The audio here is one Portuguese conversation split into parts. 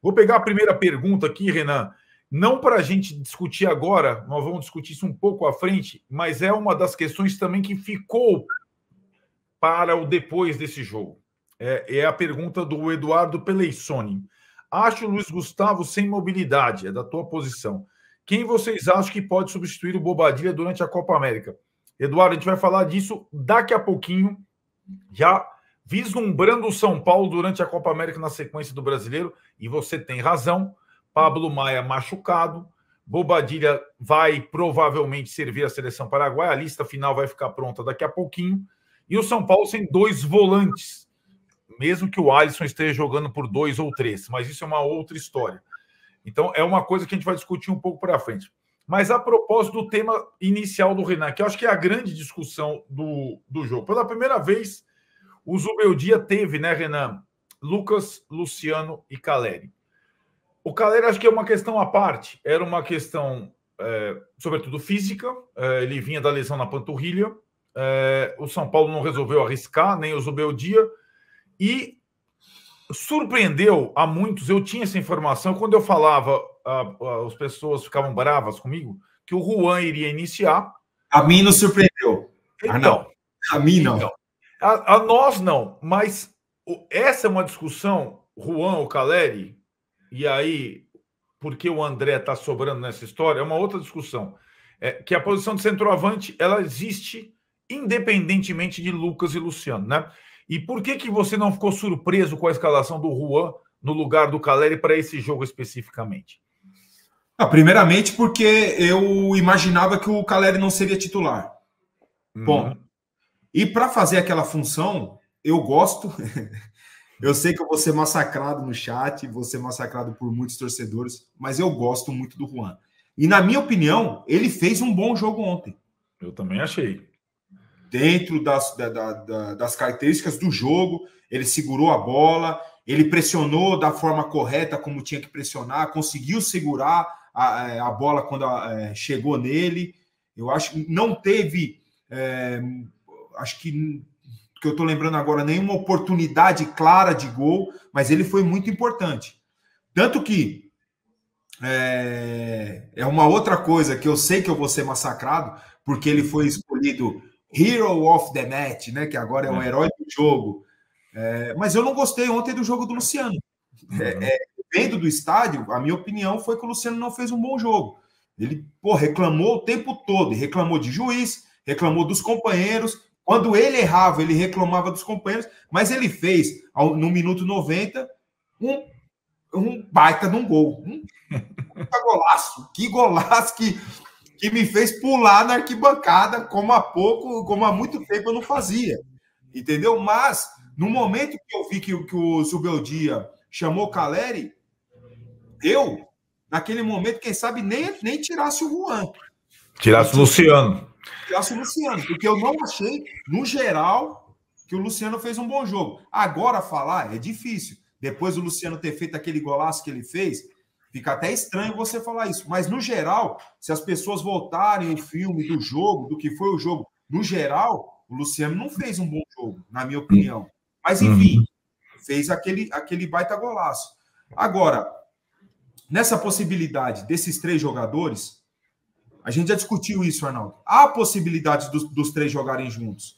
Vou pegar a primeira pergunta aqui, Renan. Não para a gente discutir agora, nós vamos discutir isso um pouco à frente, mas é uma das questões também que ficou para o depois desse jogo. É a pergunta do Eduardo Peleissoni. Acho o Luiz Gustavo sem mobilidade, é da tua posição. Quem vocês acham que pode substituir o Bobadilla durante a Copa América? Eduardo, a gente vai falar disso daqui a pouquinho, já vislumbrando o São Paulo durante a Copa América na sequência do Brasileiro, e você tem razão, Pablo Maia machucado, Bobadilla vai provavelmente servir a seleção paraguaia, a lista final vai ficar pronta daqui a pouquinho, e o São Paulo sem 2 volantes, mesmo que o Alisson esteja jogando por 2 ou 3, mas isso é uma outra história. Então, é uma coisa que a gente vai discutir um pouco para frente. Mas a propósito do tema inicial do Renan, que eu acho que é a grande discussão do jogo. Pela primeira vez, o Zubeldia teve, né, Renan? Lucas, Luciano e Caleri. O Caleri acho que é uma questão à parte. Era uma questão, sobretudo, física. Ele vinha da lesão na panturrilha. O São Paulo não resolveu arriscar, nem o Zubeldia. E surpreendeu a muitos. Eu tinha essa informação. Quando eu falava, as pessoas ficavam bravas comigo, que o Juan iria iniciar. A mim não surpreendeu. Então, a mim não. Então, a nós não, mas essa é uma discussão, Juan ou Caleri, e aí, porque o André está sobrando nessa história, é uma outra discussão. Que a posição de centroavante, ela existe independentemente de Lucas e Luciano, né? E por que você não ficou surpreso com a escalação do Juan no lugar do Caleri para esse jogo especificamente? Primeiramente porque eu imaginava que o Caleri não seria titular. Bom, e para fazer aquela função, eu gosto. Eu sei que eu vou ser massacrado no chat, vou ser massacrado por muitos torcedores, mas eu gosto muito do Juan. E, na minha opinião, ele fez um bom jogo ontem. Eu também achei. Dentro das características do jogo, ele segurou a bola, ele pressionou da forma correta, como tinha que pressionar, conseguiu segurar a bola quando chegou nele. Eu acho que não teve... acho que eu estou lembrando agora, nenhuma oportunidade clara de gol, mas ele foi muito importante. Tanto que é uma outra coisa que eu sei que eu vou ser massacrado, porque ele foi escolhido Hero of the Match, né, que agora é o herói do jogo. Mas eu não gostei ontem do jogo do Luciano. Vendo do estádio, a minha opinião foi que o Luciano não fez um bom jogo. Ele reclamou o tempo todo, reclamou de juiz, reclamou dos companheiros. Quando ele errava, ele reclamava dos companheiros, mas ele fez, no minuto 90, um baita de um gol. Um golaço. Que golaço que me fez pular na arquibancada, como há muito tempo eu não fazia. Entendeu? Mas, no momento que eu vi que o Zubeldia chamou o Caleri, naquele momento, quem sabe, nem tirasse o Juan. Tirasse o Luciano. Tirasse o Luciano, porque eu não achei, no geral, que o Luciano fez um bom jogo. Agora, falar é difícil. Depois do Luciano ter feito aquele golaço que ele fez, fica até estranho você falar isso. Mas, no geral, se as pessoas voltarem o filme do jogo, do que foi o jogo, no geral, o Luciano não fez um bom jogo, na minha opinião. Mas, enfim, fez aquele baita golaço. Agora, nessa possibilidade desses 3 jogadores, a gente já discutiu isso, Arnaldo. Há a possibilidade dos 3 jogarem juntos,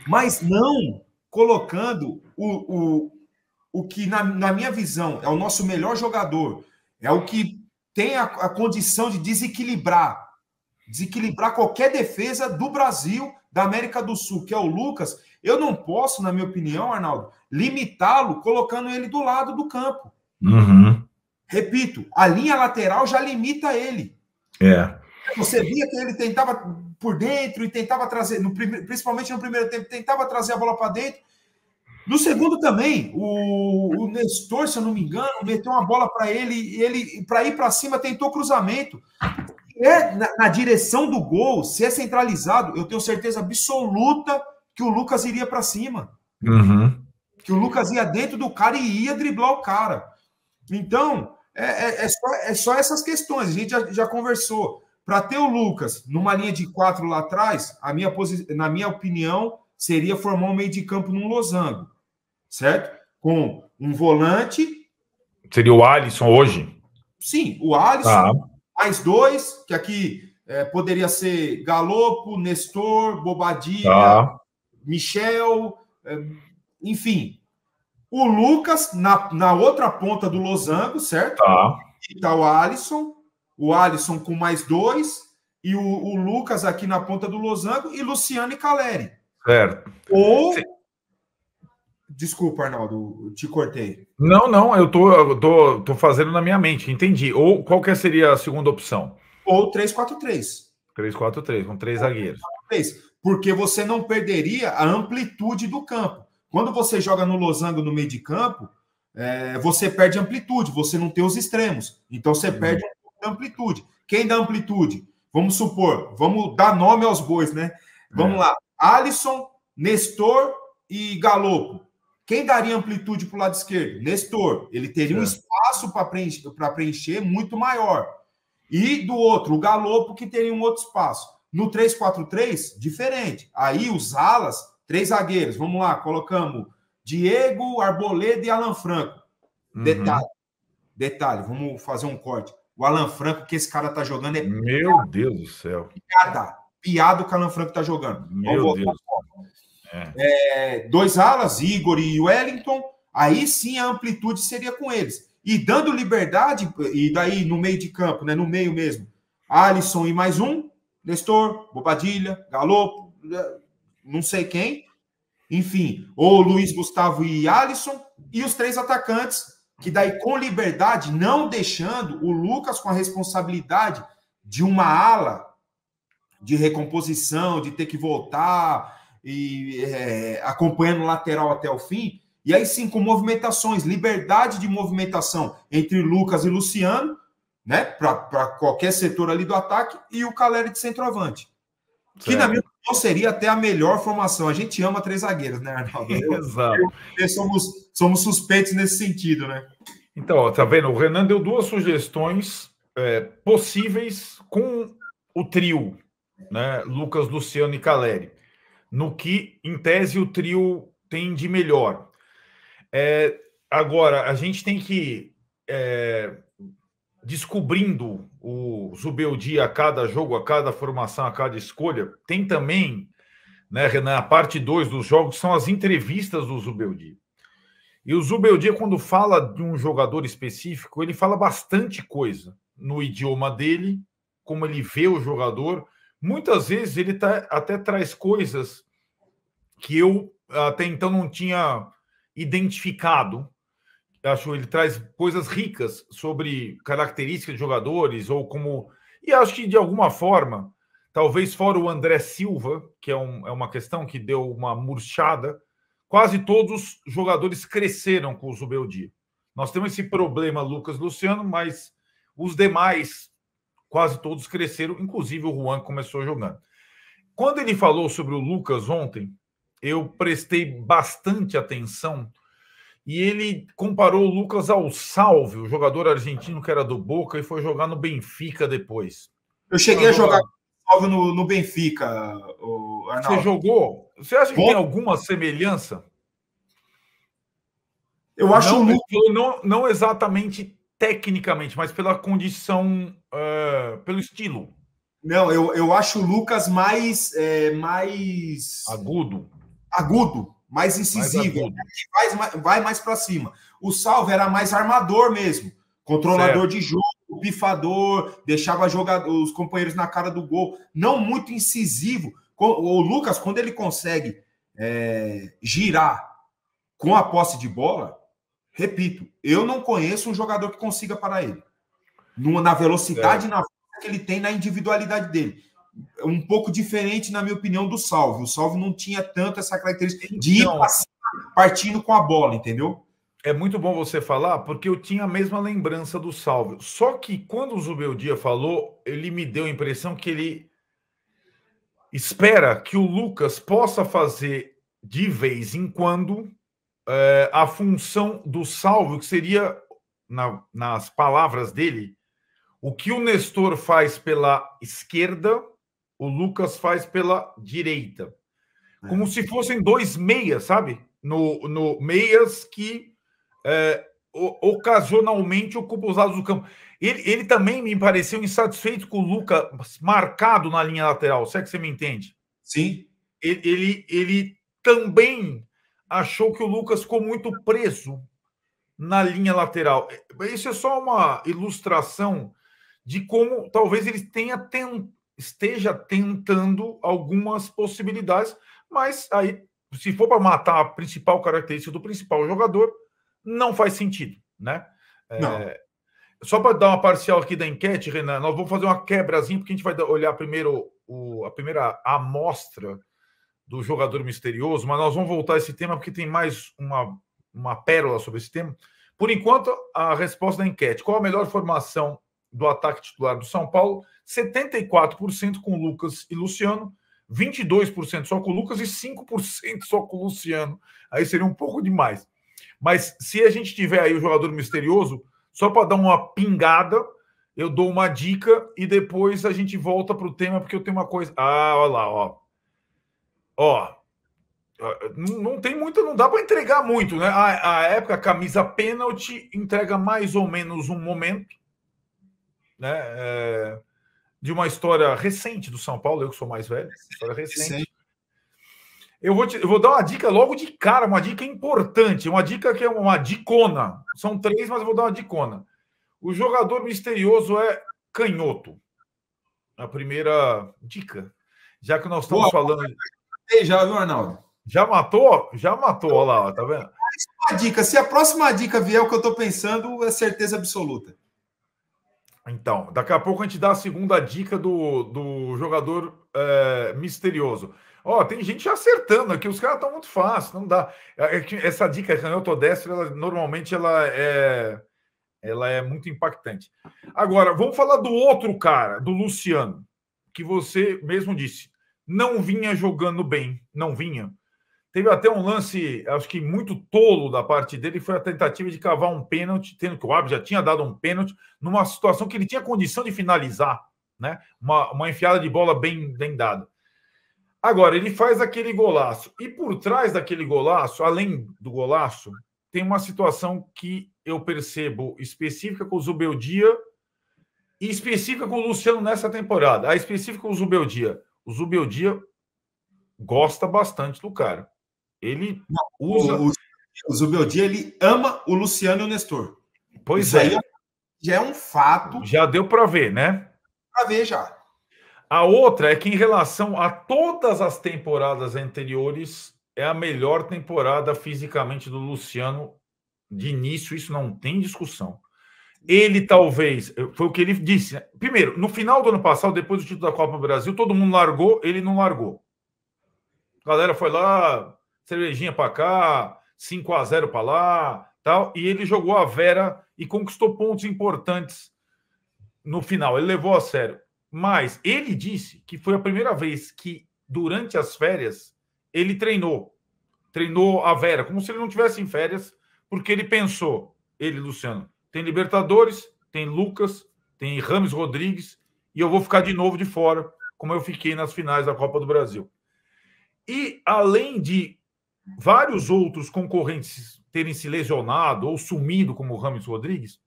mas não colocando o que, na minha visão, é o nosso melhor jogador, é o que tem a condição de desequilibrar qualquer defesa do Brasil, da América do Sul, que é o Lucas. Eu não posso, na minha opinião, Arnaldo, limitá-lo colocando ele do lado do campo. Repito, a linha lateral já limita ele. Você via que ele tentava por dentro e tentava trazer, principalmente no primeiro tempo, tentava trazer a bola para dentro. No segundo também, o Nestor, se eu não me engano, meteu uma bola para ele e ele, para ir para cima, tentou cruzamento. Na direção do gol, se é centralizado, eu tenho certeza absoluta que o Lucas iria para cima. Que o Lucas ia dentro do cara e ia driblar o cara. Então, é só essas questões. A gente já conversou. Para ter o Lucas numa linha de 4 lá atrás, na minha opinião, seria formar um meio de campo num losango, certo? Com um volante Seria o Alisson hoje? Sim, o Alisson, mais 2, que aqui poderia ser Galopo, Nestor, Bobadilha, Michel, enfim. O Lucas na outra ponta do losango, certo? E tá o Alisson com mais 2, e o Lucas aqui na ponta do losango, e Luciano e Caleri. Certo. Ou... Desculpa, Arnaldo, te cortei. Não, eu tô fazendo na minha mente, entendi. Ou qual que seria a segunda opção? Ou 3-4-3. 3-4-3, com 3 zagueiros. Porque você não perderia a amplitude do campo. Quando você joga no losango no meio de campo, você perde amplitude, você não tem os extremos. Então você perde um pouco da amplitude. Quem dá amplitude? Vamos supor, vamos dar nome aos bois, né? Vamos lá. Alisson, Nestor e Galopo. Quem daria amplitude para o lado esquerdo? Nestor. Ele teria um espaço para preencher muito maior. E do outro, o Galopo, que teria um outro espaço. No 3-4-3, diferente. Aí os alas, 3 zagueiros. Vamos lá, colocamos Diego, Arboleda e Alan Franco. Detalhe, vamos fazer um corte. O Alan Franco, que esse cara tá jogando, Meu Deus do céu. Piada o que o Alan Franco tá jogando. Meu Deus. 2 alas, Igor e Wellington, aí sim a amplitude seria com eles. E dando liberdade, e daí no meio de campo, né, no meio mesmo, Alisson e mais um, Nestor, Bobadilha, Galopo, não sei quem, enfim, ou Luiz Gustavo e Alisson, e os 3 atacantes, que daí com liberdade, não deixando o Lucas com a responsabilidade de uma ala de recomposição, de ter que voltar e acompanhando o lateral até o fim, e aí sim com movimentações, liberdade de movimentação entre Lucas e Luciano, né, para qualquer setor ali do ataque, e o Caleri de centroavante. Certo. Que na minha opinião seria até a melhor formação. A gente ama 3 zagueiros, né, Arnaldo? Exato. Somos suspeitos nesse sentido, né? Então, ó, tá vendo? O Renan deu 2 sugestões possíveis com o trio, né? Lucas, Luciano e Caleri. No que, em tese, o trio tem de melhor. Agora, a gente tem que descobrindo o Zubeldia a cada jogo, a cada formação, a cada escolha. Tem também, né, Renan, a parte 2 dos jogos são as entrevistas do Zubeldia. E o Zubeldia, quando fala de um jogador específico, ele fala bastante coisa no idioma dele, como ele vê o jogador. Muitas vezes ele até traz coisas que eu até então não tinha identificado. Acho que ele traz coisas ricas sobre características de jogadores ou como... E acho que, de alguma forma, talvez fora o André Silva, que é uma questão que deu uma murchada, quase todos os jogadores cresceram com o Zubeldia. Nós temos esse problema, Lucas, Luciano, mas os demais, quase todos cresceram, inclusive o Juan começou jogando. Quando ele falou sobre o Lucas ontem, eu prestei bastante atenção e ele comparou o Lucas ao Salvio, o jogador argentino que era do Boca e foi jogar no Benfica depois. Eu cheguei a jogar Salvio no Benfica, Arnaldo. Você jogou? Você acha que tem alguma semelhança? Eu acho não exatamente tecnicamente, mas pela condição, pelo estilo. Não, eu acho o Lucas mais agudo, mais incisivo, vai mais para cima. O Salvio era mais armador mesmo, controlador de jogo, pifador, deixava os companheiros na cara do gol, não muito incisivo. O Lucas, quando ele consegue girar com a posse de bola, repito, eu não conheço um jogador que consiga parar ele. Na velocidade, na força que ele tem, na individualidade dele. Um pouco diferente, na minha opinião, do Salvio. O Salvio não tinha tanto essa característica de ir partindo com a bola, entendeu? É muito bom você falar, porque eu tinha a mesma lembrança do Salvio. Só que quando o Zubeldia falou, ele me deu a impressão que ele espera que o Lucas possa fazer de vez em quando a função do Salvio, que seria, nas palavras dele, o que o Nestor faz pela esquerda, o Lucas faz pela direita. Como se fossem 2 meias, sabe? No meias que ocasionalmente ocupa os lados do campo. Ele também me pareceu insatisfeito com o Lucas marcado na linha lateral, se é que você me entende. Sim. Ele também achou que o Lucas ficou muito preso na linha lateral. Isso é só uma ilustração de como talvez ele esteja tentando algumas possibilidades, mas aí, se for para matar a principal característica do principal jogador, não faz sentido, né? Só para dar uma parcial aqui da enquete, Renan, nós vamos fazer uma quebrazinha, porque a gente vai olhar primeiro a primeira amostra do jogador misterioso, mas nós vamos voltar a esse tema porque tem mais uma pérola sobre esse tema. Por enquanto, a resposta da enquete. Qual a melhor formação do ataque titular do São Paulo? 74% com Lucas e Luciano, 22% só com o Lucas e 5% só com o Luciano. Aí seria um pouco demais. Mas se a gente tiver aí o jogador misterioso, só para dar uma pingada, eu dou uma dica e depois a gente volta para o tema, porque eu tenho uma coisa... olha lá, ó. Não tem muito, não dá para entregar muito, né? A época, a camisa pênalti entrega mais ou menos um momento, né? De uma história recente do São Paulo, eu que sou mais velho, história recente. Eu vou dar uma dica logo de cara, uma dica importante, uma dica que é uma dicona. São 3, mas eu vou dar uma dicona. O jogador misterioso é canhoto. A primeira dica. Já que nós estamos falando... Já, viu, Arnaldo? Já matou? Já matou, olha lá, tá vendo? Uma dica. Se a próxima dica vier o que eu estou pensando, é certeza absoluta. Então, daqui a pouco a gente dá a segunda dica do jogador misterioso. Tem gente acertando aqui, os caras estão muito fáceis, não dá. Essa dica canhoto destro, normalmente ela é muito impactante. Agora, vamos falar do outro cara, do Luciano, que você mesmo disse, não vinha jogando bem, não vinha. Teve até um lance, acho que muito tolo da parte dele, foi a tentativa de cavar um pênalti, tendo que o árbitro já tinha dado um pênalti, numa situação que ele tinha condição de finalizar, né? Uma enfiada de bola bem dada. Agora, ele faz aquele golaço. E por trás daquele golaço, além do golaço, tem uma situação que eu percebo específica com o Zubeldia e específica com o Luciano nessa temporada. A específica com o Zubeldia. O Zubeldia gosta bastante do cara. Ele usa... O Zubeldia, ele ama o Luciano e o Nestor. Pois isso aí já é um fato. Já deu para ver, né? Para ver já. A outra é que, em relação a todas as temporadas anteriores, é a melhor temporada fisicamente do Luciano de início, isso não tem discussão. Ele talvez, foi o que ele disse, né? Primeiro, no final do ano passado, depois do título da Copa do Brasil, todo mundo largou, ele não largou. A galera foi lá, cervejinha para cá, 5-0 para lá, tal, e ele jogou a Vera e conquistou pontos importantes no final. Ele levou a sério. Mas ele disse que foi a primeira vez que, durante as férias, ele treinou a Vera, como se ele não tivesse em férias, porque ele pensou, Luciano, tem Libertadores, tem Lucas, tem Rames Rodrigues, e eu vou ficar de novo de fora, como eu fiquei nas finais da Copa do Brasil. E, além de vários outros concorrentes terem se lesionado ou sumido, como o Rames Rodrigues,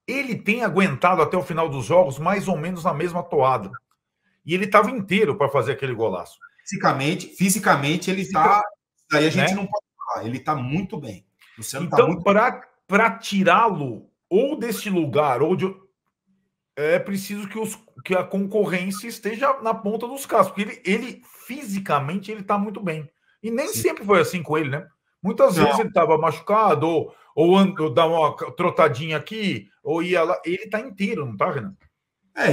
ele tem aguentado até o final dos jogos mais ou menos na mesma toada. E ele estava inteiro para fazer aquele golaço. Fisicamente ele está... Aí a gente não pode falar. Ele está muito bem. Então, para tirá-lo ou desse lugar, ou de... é preciso que a concorrência esteja na ponta dos cascos. Porque ele fisicamente, ele está muito bem. E nem sempre foi assim com ele, né? Muitas vezes ele estava machucado, ou dá uma trotadinha aqui, ou ia lá. Ele está inteiro, não está, Renan?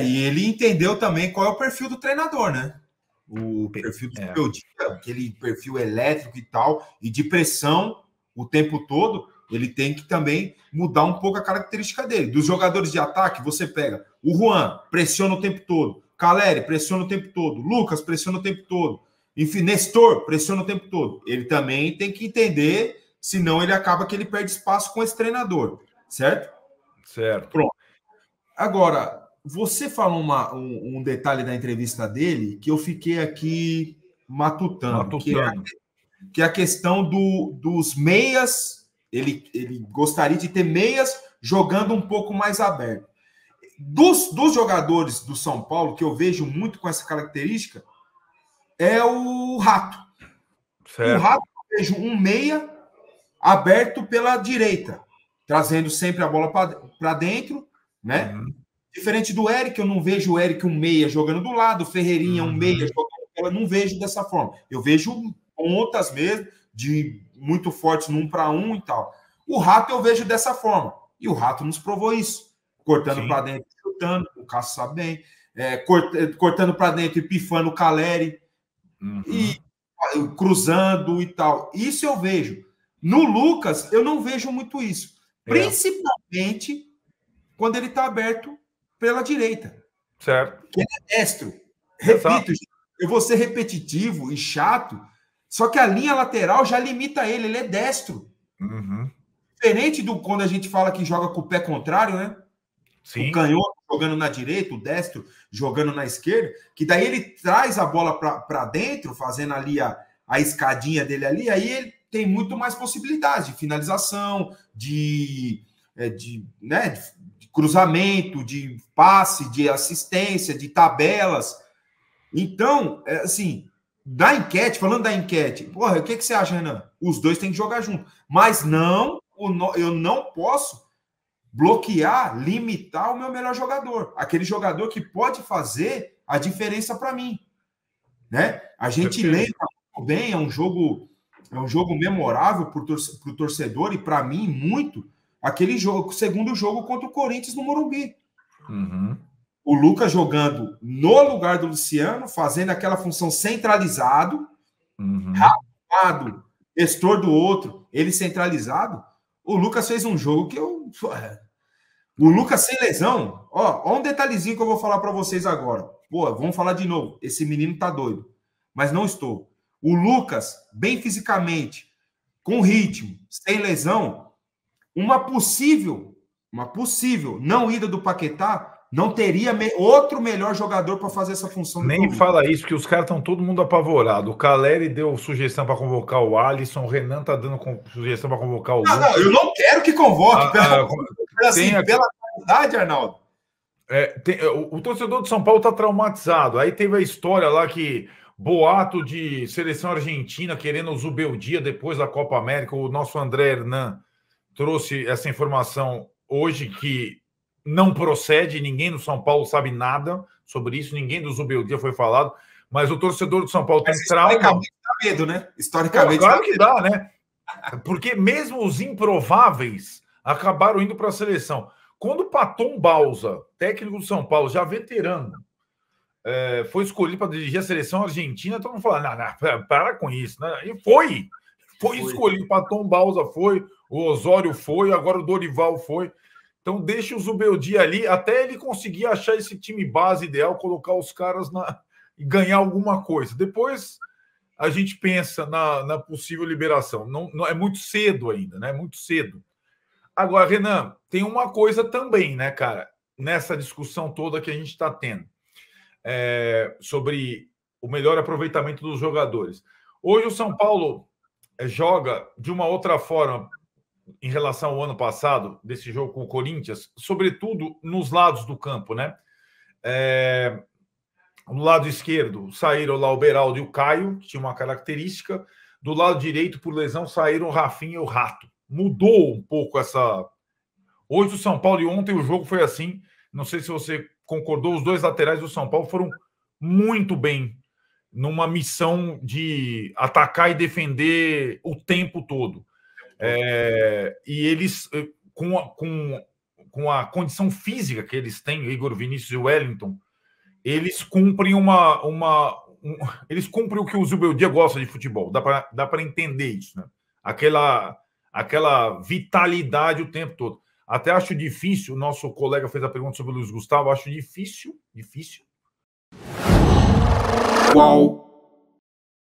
E ele entendeu também qual é o perfil do treinador, né? O perfil do Zubeldia, aquele perfil elétrico e tal, e de pressão o tempo todo, ele tem que também mudar um pouco a característica dele. Dos jogadores de ataque, você pega o Juan, pressiona o tempo todo, Caleri, pressiona o tempo todo, Lucas, pressiona o tempo todo, enfim, Nestor, pressiona o tempo todo. Ele também tem que entender, senão ele acaba que ele perde espaço com esse treinador, certo? Certo. Pronto. Agora, você falou um detalhe da entrevista dele que eu fiquei aqui matutando. Que é a questão dos meias Ele gostaria de ter meias jogando um pouco mais aberto. Dos jogadores do São Paulo, que eu vejo muito com essa característica, é o Rato. Certo. O Rato, eu vejo um meia aberto pela direita, trazendo sempre a bola para dentro, né? Uhum. Diferente do Eric, eu não vejo o Eric um meia jogando do lado, o Ferreirinha um meia jogando, eu não vejo dessa forma. Eu vejo pontas mesmo, muito fortes no 1 para 1 e tal. O Rato eu vejo dessa forma. E o Rato nos provou isso. Cortando para dentro, chutando, o Cássio sabe bem. Cortando para dentro e pifando o Caleri. E cruzando e tal. Isso eu vejo. No Lucas, eu não vejo muito isso. Principalmente quando ele está aberto pela direita. Certo. Que ele é destro. Repito, eu vou ser repetitivo e chato, só que a linha lateral já limita ele. Ele é destro. Diferente do quando a gente fala que joga com o pé contrário, né? Sim. O canhoto jogando na direita, o destro jogando na esquerda, que daí ele traz a bola para dentro, fazendo ali a escadinha dele ali, aí ele tem muito mais possibilidades de finalização, de cruzamento, de passe, de assistência, de tabelas. Então, assim, falando da enquete, porra, o que você acha, Renan? Os dois têm que jogar junto. Mas eu não posso bloquear, limitar o meu melhor jogador. Aquele jogador que pode fazer a diferença para mim. Né? A gente lembra muito bem, é um jogo memorável para o torcedor e para mim muito, aquele segundo jogo contra o Corinthians no Morumbi. O Lucas jogando no lugar do Luciano, fazendo aquela função centralizado, rapado, gestor do outro, ele centralizado. O Lucas fez um jogo que o Lucas sem lesão, ó um detalhezinho que eu vou falar para vocês agora. Pô, vamos falar de novo. Esse menino tá doido, mas não estou. O Lucas, bem fisicamente, com ritmo, sem lesão, uma possível não ida do Paquetá, não teria outro melhor jogador para fazer essa função. Nem fala isso, que os caras estão todo mundo apavorado. O Caleri deu sugestão para convocar o Alisson, o Renan tá dando sugestão para convocar o Lucas. Não, eu não quero que convoque. Pela qualidade, Arnaldo. O torcedor de São Paulo tá traumatizado. Aí teve a história lá que boato de seleção argentina querendo o Zubeldia depois da Copa América. O nosso André Hernan trouxe essa informação hoje que não procede, ninguém no São Paulo sabe nada sobre isso, ninguém do Zubeldia foi falado, mas o torcedor do São Paulo tem trauma. Historicamente dá medo, né? Historicamente. Claro que dá, né? Porque mesmo os improváveis acabaram indo para a seleção. Quando o Paton Bausa, técnico do São Paulo, já veterano, foi escolhido para dirigir a seleção argentina, todo mundo falando, não, para com isso, né? E foi escolhido. O Paton Bausa foi, o Osório foi, agora o Dorival foi. Então, deixa o Zubeldia ali, até ele conseguir achar esse time base ideal, colocar os caras e ganhar alguma coisa. Depois, a gente pensa na possível liberação. Não é muito cedo ainda, né? Muito cedo. Agora, Renan, tem uma coisa também, né, cara? Nessa discussão toda que a gente está tendo sobre o melhor aproveitamento dos jogadores. Hoje, o São Paulo joga de uma outra forma em relação ao ano passado, desse jogo com o Corinthians, sobretudo nos lados do campo, né? No lado esquerdo saíram lá o Beraldo e o Caio, que tinha uma característica. Do lado direito, por lesão, saíram o Rafinha e o Rato. Mudou um pouco essa... Hoje o São Paulo, e ontem o jogo foi assim, não sei se você concordou, os dois laterais do São Paulo foram muito bem numa missão de atacar e defender o tempo todo. E eles, com a condição física que eles têm, Igor Vinícius e Wellington, eles cumprem eles cumprem o que o Zubeldia gosta de futebol. Dá para entender isso, né? Aquela vitalidade o tempo todo. Até acho difícil, o nosso colega fez a pergunta sobre o Luiz Gustavo, acho difícil. Qual?